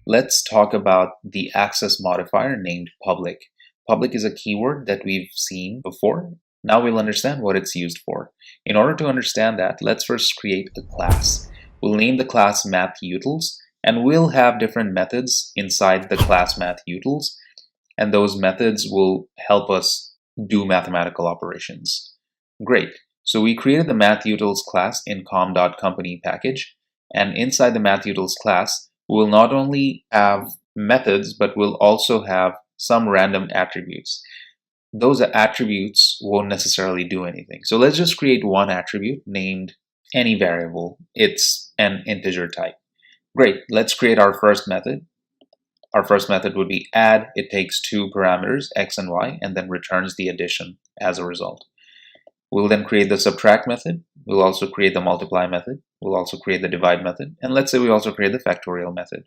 Let's talk about the access modifier named public. Public is a keyword that we've seen before. Now we'll understand what it's used for. In order to understand that, let's first create a class. We'll name the class mathUtils, and we'll have different methods inside the class mathUtils, and those methods will help us do mathematical operations. Great. So we created the mathUtils class in com.company package, and inside the mathUtils class, we'll not only have methods, but we'll also have some random attributes. Those attributes won't necessarily do anything. So let's just create one attribute named any variable. It's an integer type. Great, let's create our first method. Our first method would be add. It takes two parameters, x and y, and then returns the addition as a result. We'll then create the subtract method. We'll also create the multiply method. We'll also create the divide method. And let's say we also create the factorial method.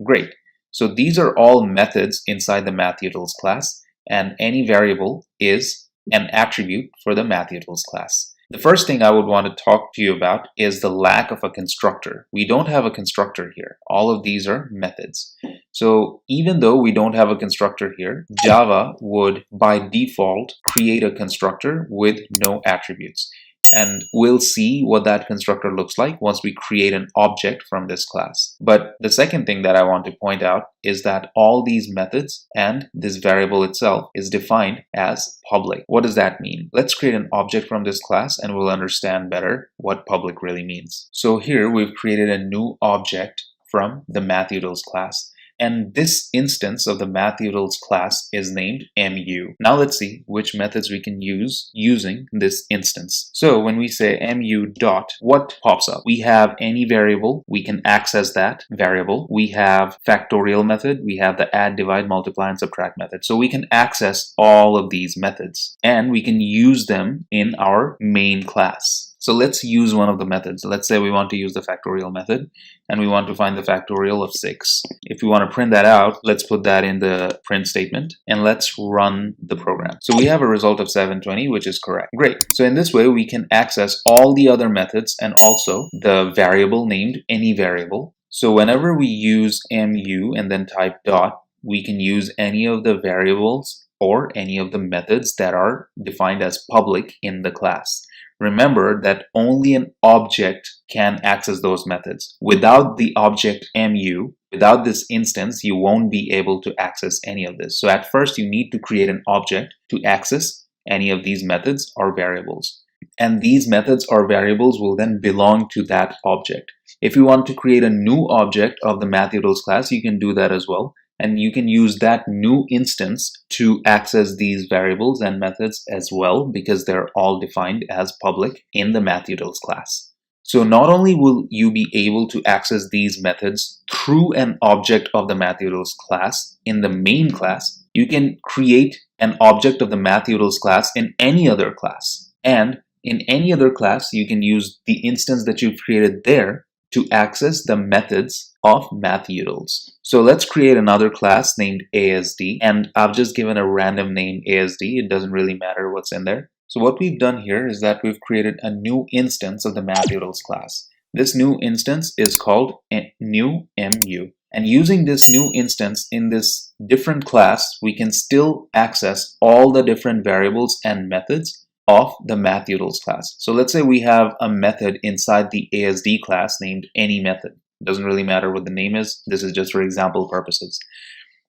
Great. So these are all methods inside the mathUtils class, and any variable is an attribute for the mathUtils class. The first thing I would want to talk to you about is the lack of a constructor. We don't have a constructor here. All of these are methods. So even though we don't have a constructor here, Java would by default create a constructor with no attributes. And we'll see what that constructor looks like once we create an object from this class. But the second thing that I want to point out is that all these methods and this variable itself is defined as public. What does that mean? Let's create an object from this class and we'll understand better what public really means. So here we've created a new object from the mathUtils class. And this instance of the mathUtils class is named mu. Now let's see which methods we can use using this instance. So when we say mu dot, what pops up? We have any variable, we can access that variable. We have factorial method, we have the add, divide, multiply, and subtract method. So we can access all of these methods and we can use them in our main class. So let's use one of the methods. Let's say we want to use the factorial method and we want to find the factorial of 6. If we want to print that out, let's put that in the print statement and let's run the program. So we have a result of 720, which is correct. Great. So in this way, we can access all the other methods and also the variable named any variable. So whenever we use mu and then type dot, we can use any of the variables or any of the methods that are defined as public in the class. Remember that only an object can access those methods. Without the object mu, without this instance, you won't be able to access any of this. So at first you need to create an object to access any of these methods or variables. And these methods or variables will then belong to that object. If you want to create a new object of the mathUtils class, you can do that as well. And you can use that new instance to access these variables and methods as well because they're all defined as public in the mathUtils class. So not only will you be able to access these methods through an object of the mathUtils class in the main class, you can create an object of the mathUtils class in any other class. And in any other class, you can use the instance that you've created there to access the methods of mathUtils. So let's create another class named ASD, and I've just given a random name ASD. It doesn't really matter what's in there. So what we've done here is that we've created a new instance of the mathUtils class. This new instance is called new mu. And using this new instance in this different class, we can still access all the different variables and methods of the mathUtils class. So let's say we have a method inside the ASD class named any method. It doesn't really matter what the name is. This is just for example purposes.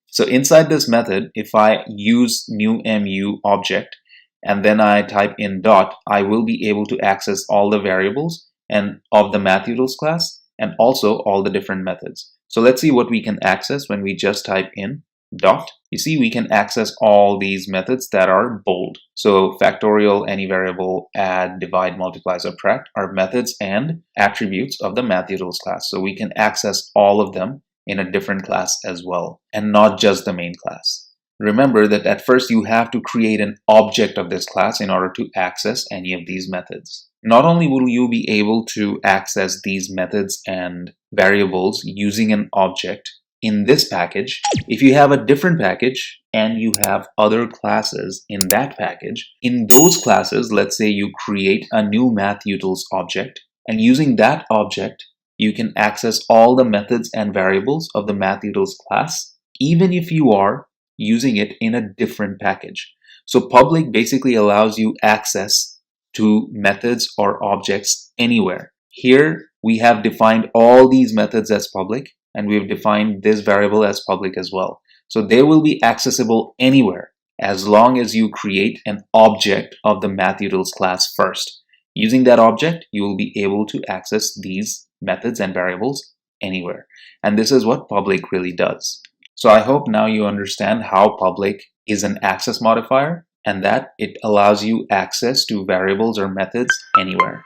So inside this method, if I use new mu object and then I type in dot, I will be able to access all the variables and of the mathUtils class and also all the different methods. So let's see what we can access when we just type in dot. You see, we can access all these methods that are bold. So factorial, any variable, add, divide, multiply, subtract are methods and attributes of the mathUtils class. So we can access all of them in a different class as well, and not just the main class. Remember that at first you have to create an object of this class in order to access any of these methods. Not only will you be able to access these methods and variables using an object in this package. If you have a different package and you have other classes in that package, in those classes, let's say you create a new mathutils object, and using that object, you can access all the methods and variables of the mathutils class, even if you are using it in a different package. So public basically allows you access to methods or objects anywhere. Here we have defined all these methods as public, and we've defined this variable as public as well. So they will be accessible anywhere as long as you create an object of the mathutils class first. Using that object, you will be able to access these methods and variables anywhere. And this is what public really does. So I hope now you understand how public is an access modifier and that it allows you access to variables or methods anywhere.